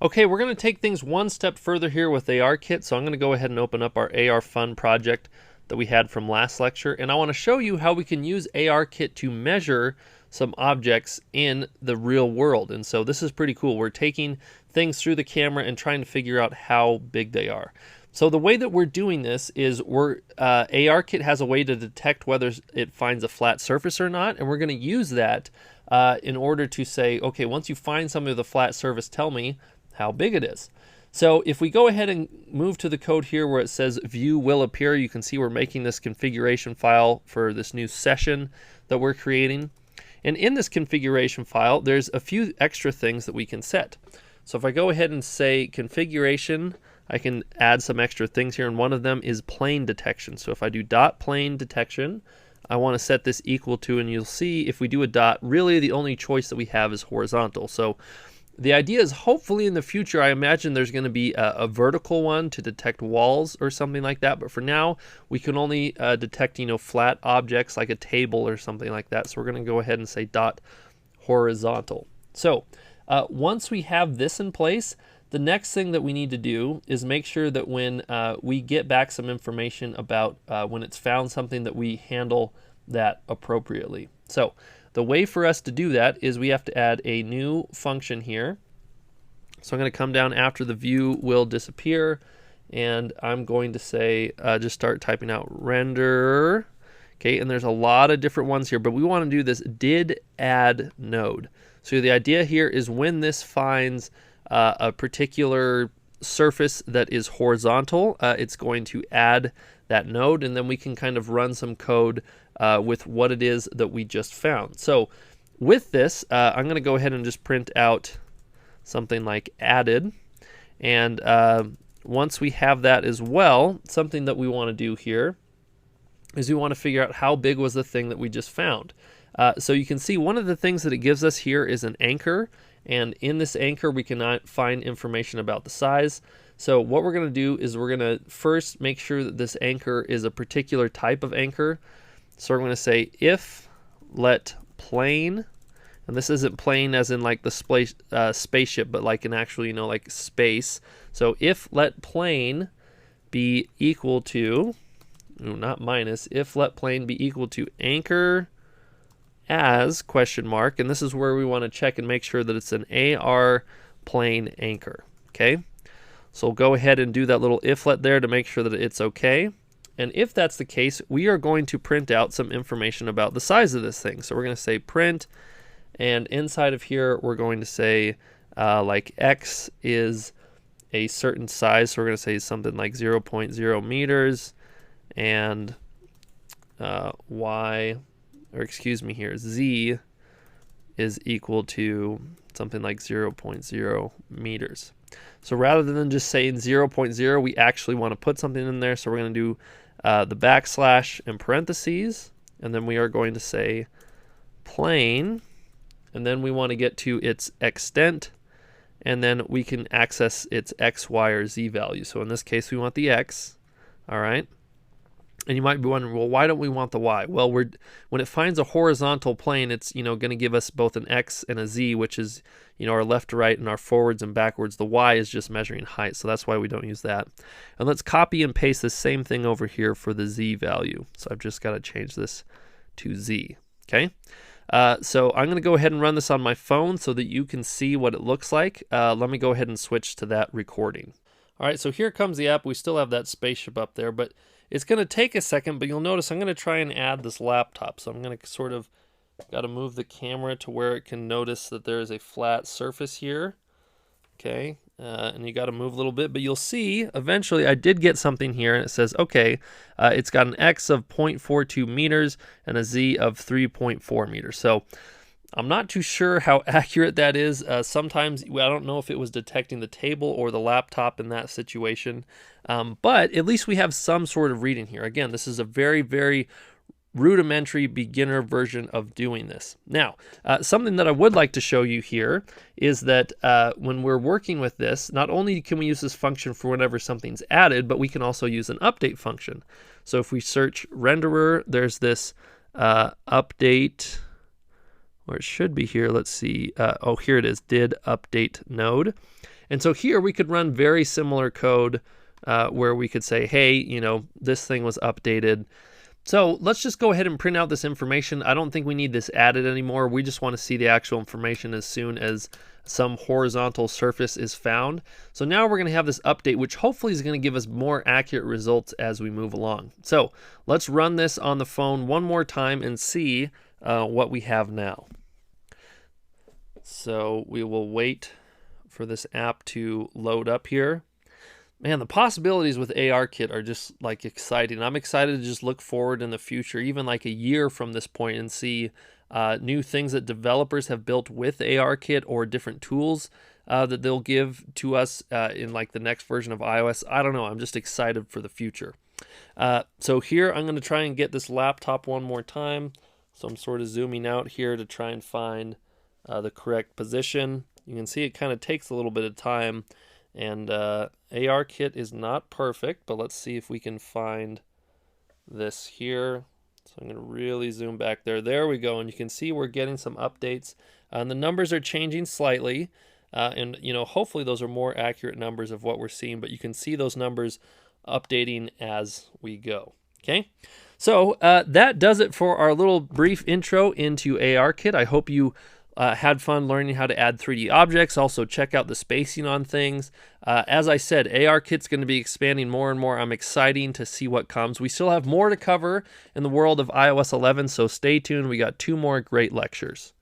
Okay, we're going to take things one step further here with ARKit, so I'm going to go ahead and open up our AR Fun project that we had from last lecture, and I want to show you how we can use ARKit to measure some objects in the real world. And so this is pretty cool. We're taking things through the camera and trying to figure out how big they are. So the way that we're doing this is ARKit has a way to detect whether it finds a flat surface or not, and we're going to use that in order to say, okay, once you find something with a flat surface, tell me how big it is. So if we go ahead and move to the code here where it says view will appear, you can see we're making this configuration file for this new session that we're creating. And in this configuration file, there's a few extra things that we can set. So if I go ahead and say configuration, I can add some extra things here, and one of them is plane detection. So if I do dot plane detection, I want to set this equal to, and you'll see if we do a dot, really the only choice that we have is horizontal. So the idea is hopefully in the future, I imagine there's going to be a vertical one to detect walls or something like that. But for now, we can only detect, flat objects like a table or something like that. So we're going to go ahead and say dot horizontal. So once we have this in place, the next thing that we need to do is make sure that when we get back some information about when it's found something, that we handle that appropriately. So the way for us to do that is we have to add a new function here. So I'm going to come down after the view will disappear, and I'm going to say, just start typing out render. Okay, and there's a lot of different ones here, but we want to do this did add node. So the idea here is when this finds a particular surface that is horizontal, it's going to add that node, and then we can kind of run some code with what it is that we just found. So with this, I'm going to go ahead and just print out something like added. And once we have that as well, something that we want to do here is we want to figure out how big was the thing that we just found. So you can see one of the things that it gives us here is an anchor. And in this anchor, we can find information about the size. So what we're going to do is we're going to first make sure that this anchor is a particular type of anchor. So we're going to say if let plane, and this isn't plane as in like the spaceship, but like an actual, like space. So if let plane be equal to, not minus, if let plane be equal to anchor as question mark, and this is where we want to check and make sure that it's an AR plane anchor. Okay, so we'll go ahead and do that little if let there to make sure that it's okay. And if that's the case, we are going to print out some information about the size of this thing. So we're going to say print, and inside of here we're going to say like x is a certain size. So we're going to say something like 0.0 meters, and y, or excuse me here, z is equal to something like 0.0 meters. So rather than just saying 0.0, we actually want to put something in there. So we're going to do the backslash and parentheses, and then we are going to say plane, and then we want to get to its extent, and then we can access its x, y, or z value. So in this case, we want the x. All right. And you might be wondering, well, why don't we want the y? Well, when it finds a horizontal plane, it's going to give us both an x and a z, which is our left to right and our forwards and backwards. The y is just measuring height, so that's why we don't use that. And let's copy and paste the same thing over here for the z value. So I've just got to change this to z. Okay. So I'm going to go ahead and run this on my phone so that you can see what it looks like. Let me go ahead and switch to that recording. All right, so here comes the app. We still have that spaceship up there, but it's going to take a second, but you'll notice I'm going to try and add this laptop. So I'm going to sort of got to move the camera to where it can notice that there is a flat surface here. Okay, and you got to move a little bit, but you'll see eventually I did get something here, and it says, okay, it's got an x of 0.42 meters and a z of 3.4 meters. So I'm not too sure how accurate that is. Sometimes I don't know if it was detecting the table or the laptop in that situation, but at least we have some sort of reading here. Again, this is a very, very rudimentary beginner version of doing this. Now, something that I would like to show you here is that when we're working with this, not only can we use this function for whenever something's added, but we can also use an update function. So if we search renderer, there's this update, or it should be here. Let's see. Oh, here it is, did update node. And so here we could run very similar code where we could say, hey, you know, this thing was updated. So let's just go ahead and print out this information. I don't think we need this added anymore. We just want to see the actual information as soon as some horizontal surface is found. So now we're going to have this update, which hopefully is going to give us more accurate results as we move along. So let's run this on the phone one more time and see what we have now. So we will wait for this app to load up here. Man, the possibilities with ARKit are just like exciting. I'm excited to just look forward in the future, even like a year from this point, and see new things that developers have built with ARKit or different tools that they'll give to us in like the next version of iOS. I don't know. I'm just excited for the future. So here I'm going to try and get this laptop one more time. So I'm sort of zooming out here to try and find the correct position. You can see it kind of takes a little bit of time. And ARKit is not perfect, but let's see if we can find this here. So I'm going to really zoom back there. There we go. And you can see we're getting some updates. And the numbers are changing slightly. And, you know, hopefully those are more accurate numbers of what we're seeing. But you can see those numbers updating as we go. Okay. So that does it for our little brief intro into ARKit. I hope you had fun learning how to add 3D objects. Also check out the spacing on things. As I said, ARKit's going to be expanding more and more. I'm excited to see what comes. We still have more to cover in the world of iOS 11, so stay tuned. We got 2 more great lectures.